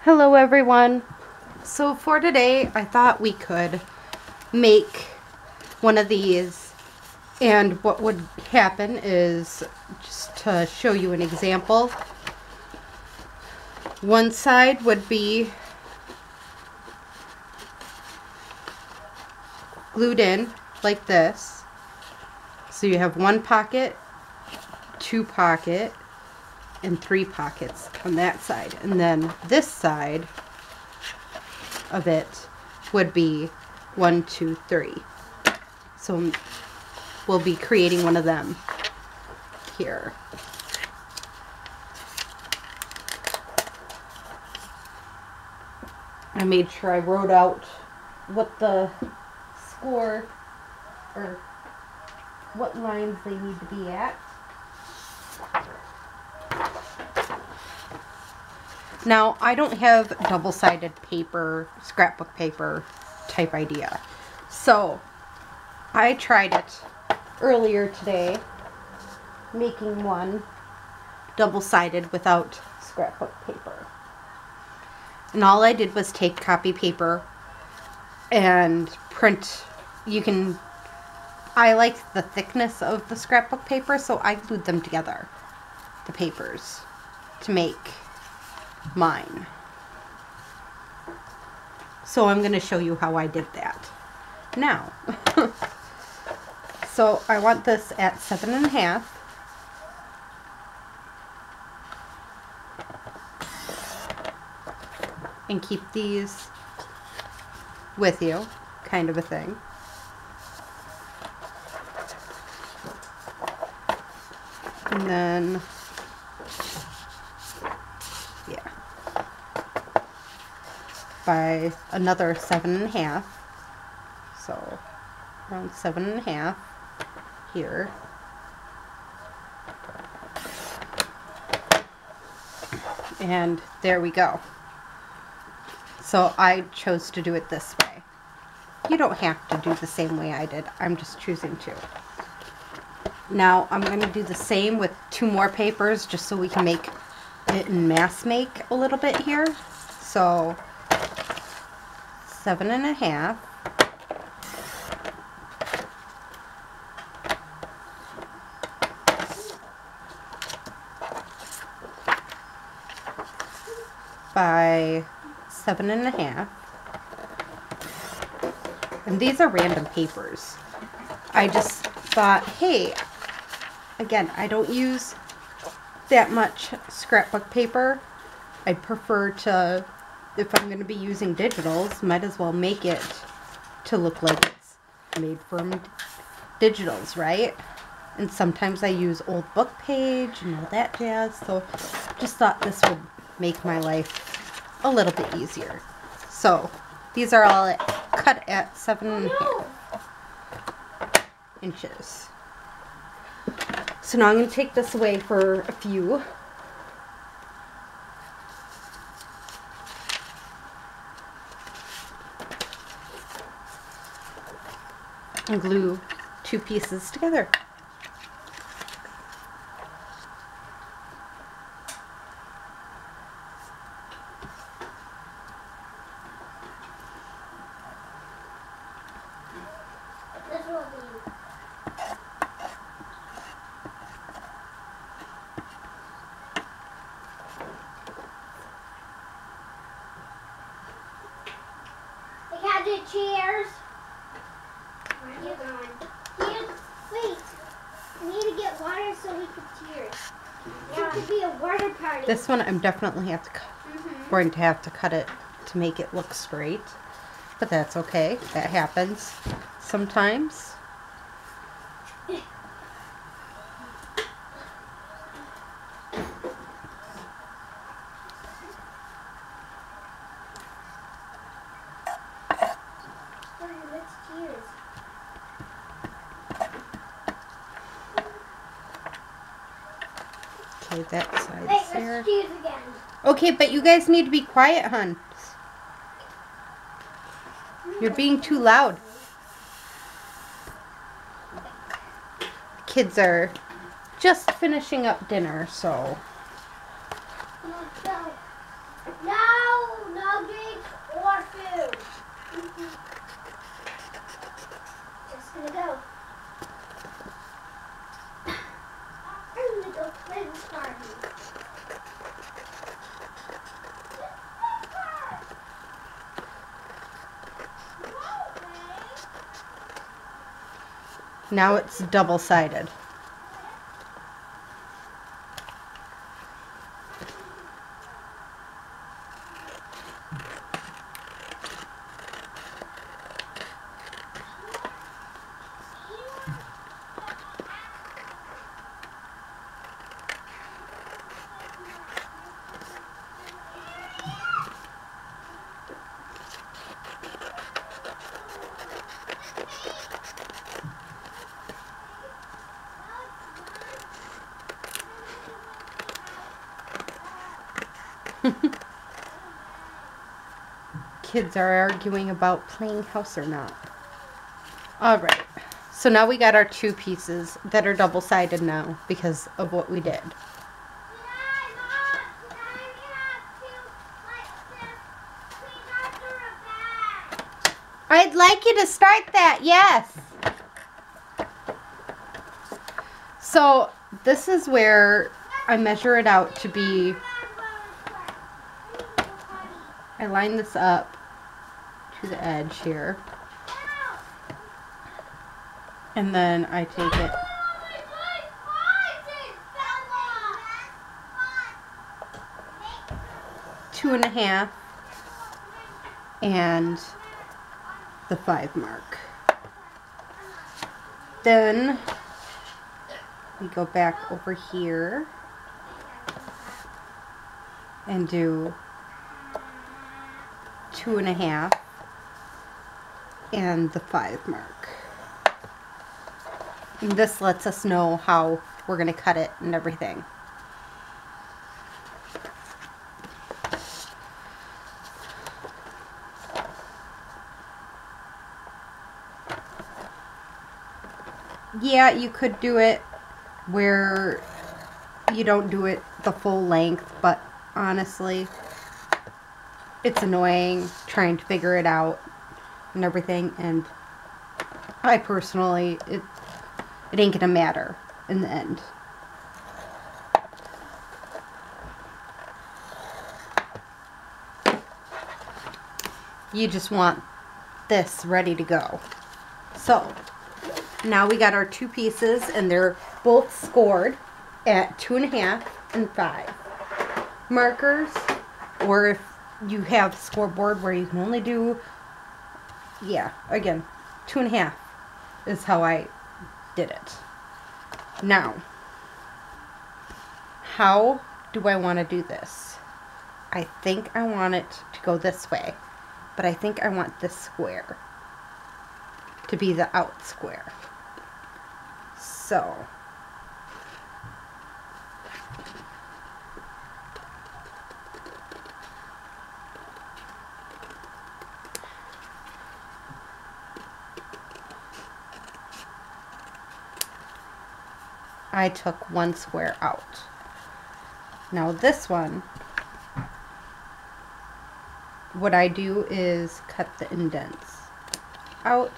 Hello everyone. So for today I thought we could make one of these, and what would happen is, just to show you an example, one side would be glued in like this, so you have one pocket, two pocket, and three pockets on that side, and then this side of it would be 1, 2, 3. So we'll be creating one of them here. I made sure I wrote out what the score, or what lines they need to be at. Now, I don't have double-sided paper, scrapbook paper type idea. So, I tried it earlier today, making one double-sided without scrapbook paper. And all I did was take copy paper and print. I like the thickness of the scrapbook paper, so I glued them together, the papers, to make mine. So I'm going to show you how I did that now. So I want this at 7.5. And keep these with you, kind of a thing. And then, yeah, by another 7.5, so around 7.5 here. And there we go. So I chose to do it this way. You don't have to do the same way I did. I'm just choosing to. Now I'm going to do the same with 2 more papers, just so we can make it in mass make a little bit here. So 7.5. By 7.5. And these are random papers. I just thought, hey, again, I don't use that much scrapbook paper. I prefer to, if I'm going to be using digitals, might as well make it to look like it's made from digitals, right? And sometimes I use old book page and all that jazz, so just thought this would make my life a little bit easier. So these are all cut at 7.5 inches. So now I'm going to take this away for a few. And glue 2 pieces together. The chairs. Where are you going? Wait. I need to get water so we can cheers. Yeah. It could be a water party. This one I'm definitely going to have to cut it to make it look straight. But that's okay. That happens sometimes. Okay, that side's there. Let's cheers again. Okay, but you guys need to be quiet, hon. You're being too loud. Kids are just finishing up dinner, so. No! cold drinks or food. Just gonna go. I'm gonna go play with Barbie. Now it's double-sided. Kids are arguing about playing house or not. Alright, so now we got our two pieces that are double-sided now because of what we did. I'd like you to start that, yes. So this is where I measure it out to be, I line this up to the edge here, and then I take it two and a half and the 5 mark. Then we go back over here and do 2 and a half and the 5 mark. And this lets us know how we're going to cut it and everything. Yeah, you could do it where you don't do it the full length, but honestly, it's annoying trying to figure it out and everything, and I personally, it ain't gonna matter in the end. You just want this ready to go. So now we got our two pieces, and they're both scored at 2 and a half and 5 markers, or if you have a scoreboard where you can only do, yeah, again, 2 and a half is how I did it. Now, how do I want to do this? I think I want it to go this way, but I think I want this square to be the out square. So I took one square out. Now this one, what I do is cut the indents out.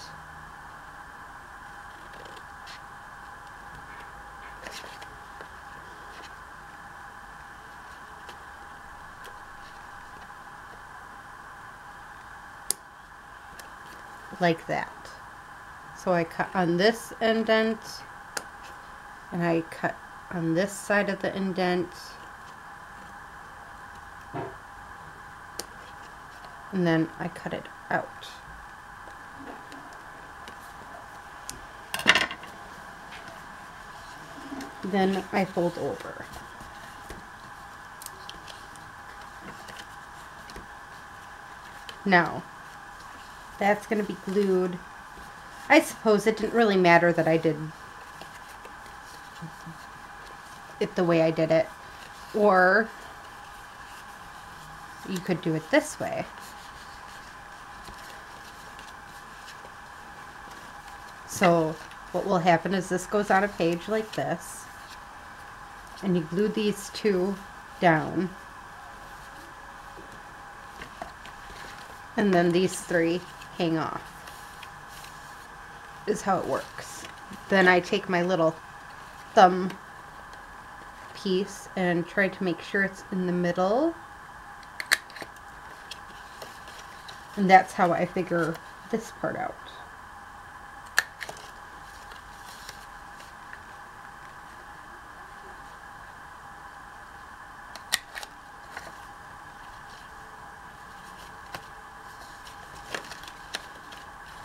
Like that. So I cut on this indent, and I cut on this side of the indent, and then I cut it out. Then I fold over. Now, that's going to be glued. I suppose it didn't really matter that I did it the way I did it. Or you could do it this way. So what will happen is this goes on a page like this, and you glue these two down. And then these 3 hang off. Is how it works. Then I take my little thumb piece and try to make sure it's in the middle. And that's how I figure this part out.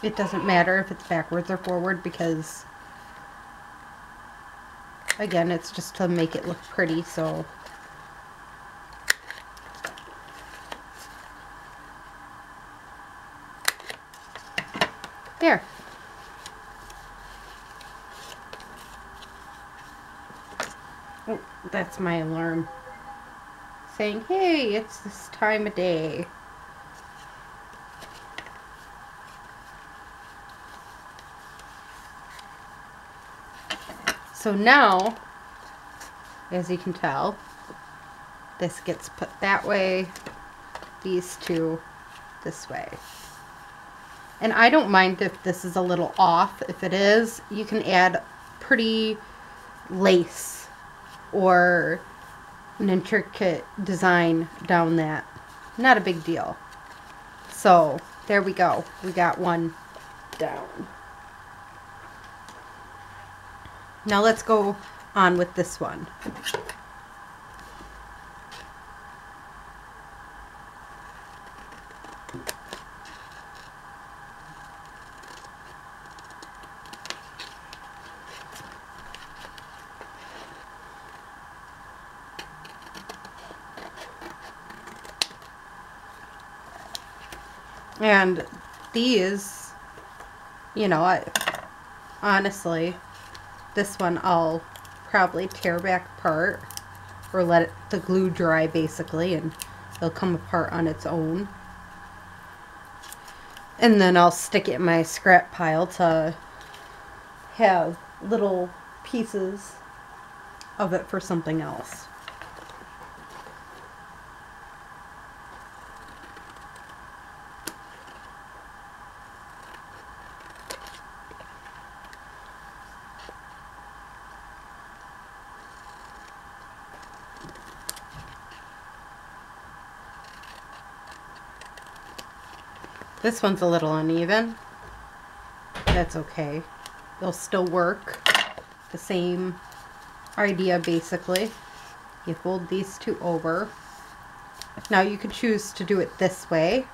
It doesn't matter if it's backwards or forward because, again, it's just to make it look pretty, so. There. Oh, that's my alarm saying, hey, it's this time of day. So now, as you can tell, this gets put that way, these 2 this way. And I don't mind if this is a little off. If it is, you can add pretty lace or an intricate design down that. Not a big deal. So there we go. We got one down. Now let's go on with this one. And these, you know, honestly, this one I'll probably tear back apart or let the glue dry basically, and it'll come apart on its own. And then I'll stick it in my scrap pile to have little pieces of it for something else. This one's a little uneven. That's okay. They'll still work. The same idea basically. You fold these 2 over. Now you could choose to do it this way,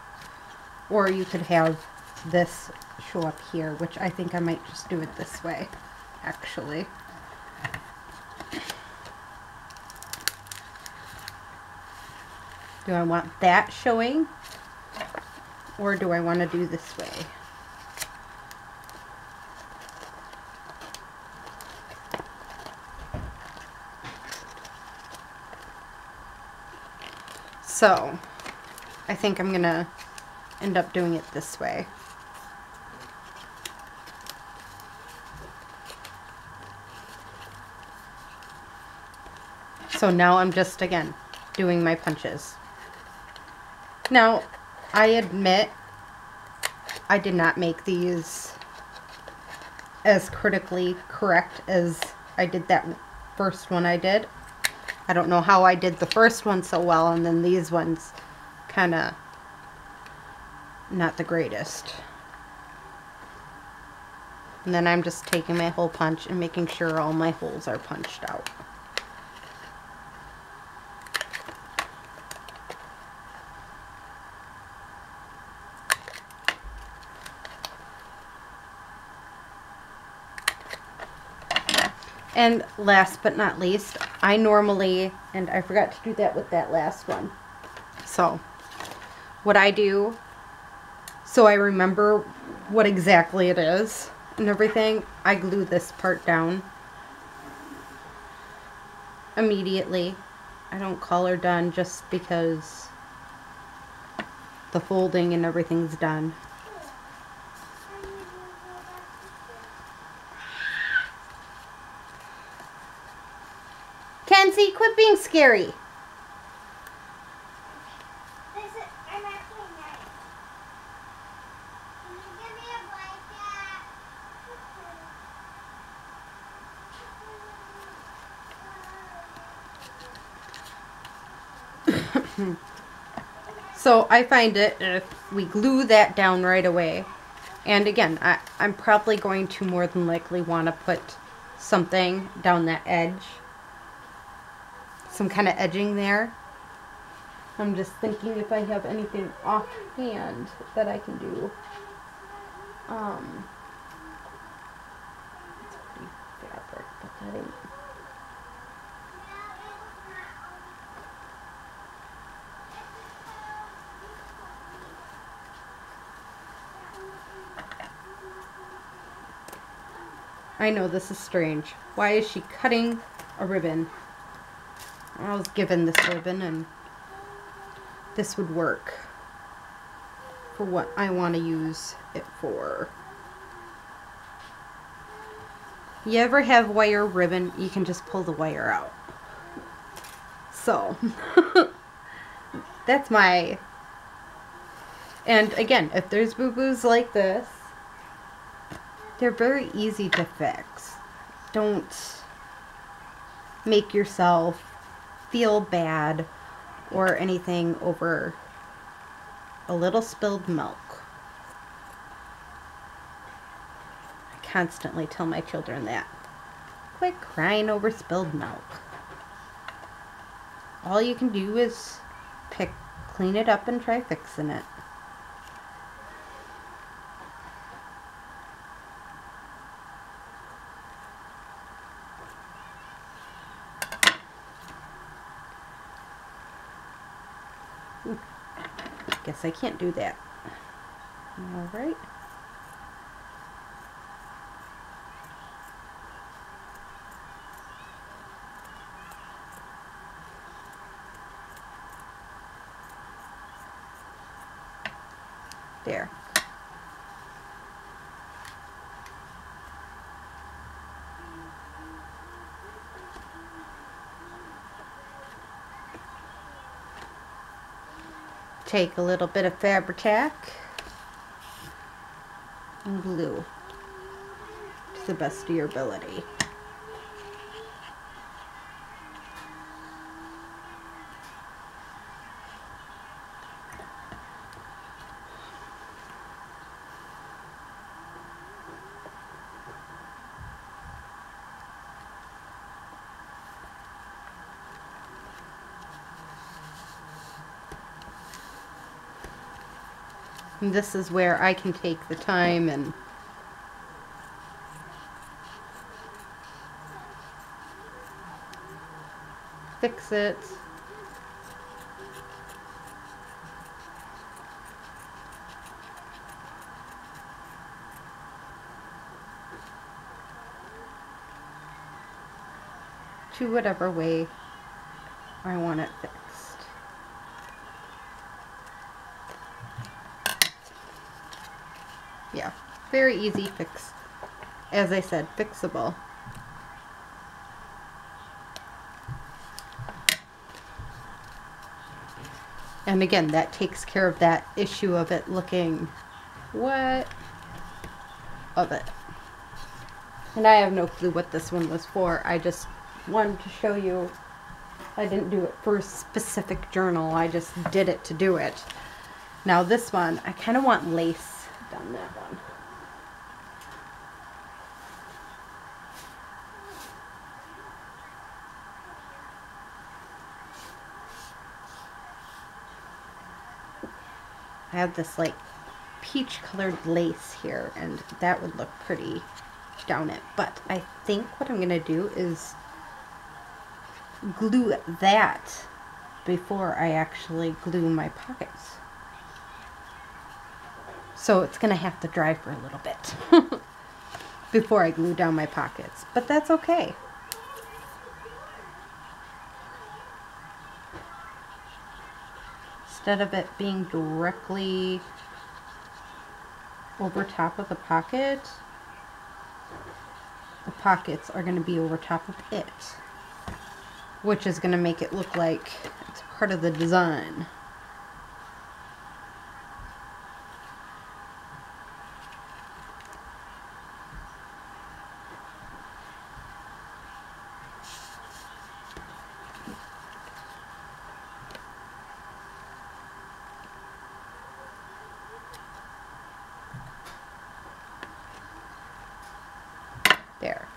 or you could have this show up here, which I think I might just do it this way, actually. Do I want that showing? Or do I want to do this way? So, I think I'm going to end up doing it this way. So now I'm just, again, doing my punches. Now, I admit I did not make these as critically correct as I did that first one I did. I don't know how I did the first one so well, and then these ones kind of not the greatest. And then I'm just taking my hole punch and making sure all my holes are punched out. And last but not least, I normally, and I forgot to do that with that last one. So, what I do, so I remember what exactly it is and everything, I glue this part down immediately. I don't call her done just because the folding and everything's done. Kenzie, quit being scary. I'm actually nice. Give me a blanket. So I find it if we glue that down right away, and again, I'm probably going to more than likely want to put something down that edge, some kind of edging there. I'm just thinking if I have anything offhand that I can do. It's pretty fabric, but that ain't. I know this is strange. Why is she cutting a ribbon? I was given this ribbon and this would work for what I want to use it for. You ever have wire ribbon? You can just pull the wire out. So, that's my... And again, if there's boo-boos like this, they're very easy to fix. Don't make yourself feel bad or anything over a little spilled milk. I constantly tell my children that. Quit crying over spilled milk. All you can do is clean it up and try fixing it. Guess I can't do that. All right. There. Take a little bit of Fabri-Tac and glue to the best of your ability. And this is where I can take the time and fix it. To whatever way I want it fixed. Yeah, very easy fix. As I said, fixable. And again, that takes care of that issue of it looking wet of it. And I have no clue what this one was for. I just wanted to show you. I didn't do it for a specific journal. I just did it to do it. Now this one, I kind of want lace down that one. I have this like peach colored lace here, and that would look pretty down it. But I think what I'm going to do is glue that before I actually glue my pockets. So it's going to have to dry for a little bit before I glue down my pockets. But that's okay. Instead of it being directly over top of the pockets are going to be over top of it, which is going to make it look like it's part of the design. There.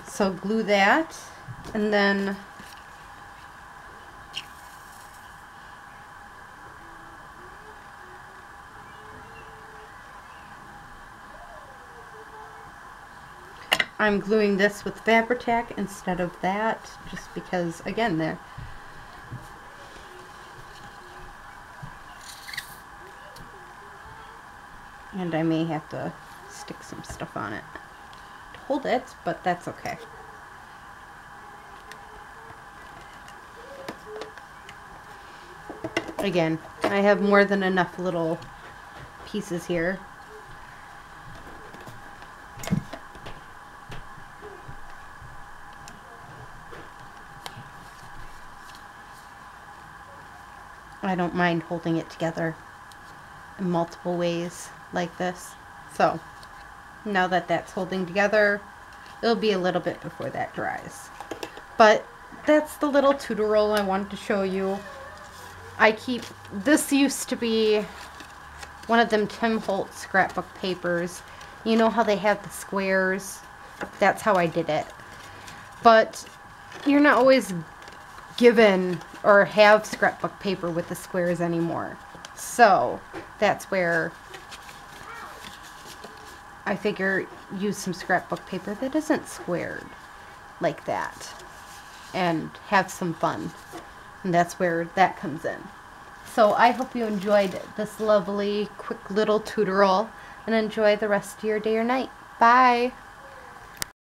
So glue that, and then I'm gluing this with Fabri-Tac instead of that, just because, again, there. And I may have to stick some stuff on it to hold it, but that's okay. Again, I have more than enough little pieces here. I don't mind holding it together in multiple ways like this. So now that that's holding together, it'll be a little bit before that dries. But that's the little tutorial I wanted to show you. This used to be one of them Tim Holtz scrapbook papers. You know how they have the squares? That's how I did it. But you're not always given or have scrapbook paper with the squares anymore. So that's where I figure use some scrapbook paper that isn't squared like that and have some fun. And that's where that comes in. So I hope you enjoyed this lovely quick little tutorial and enjoy the rest of your day or night. Bye!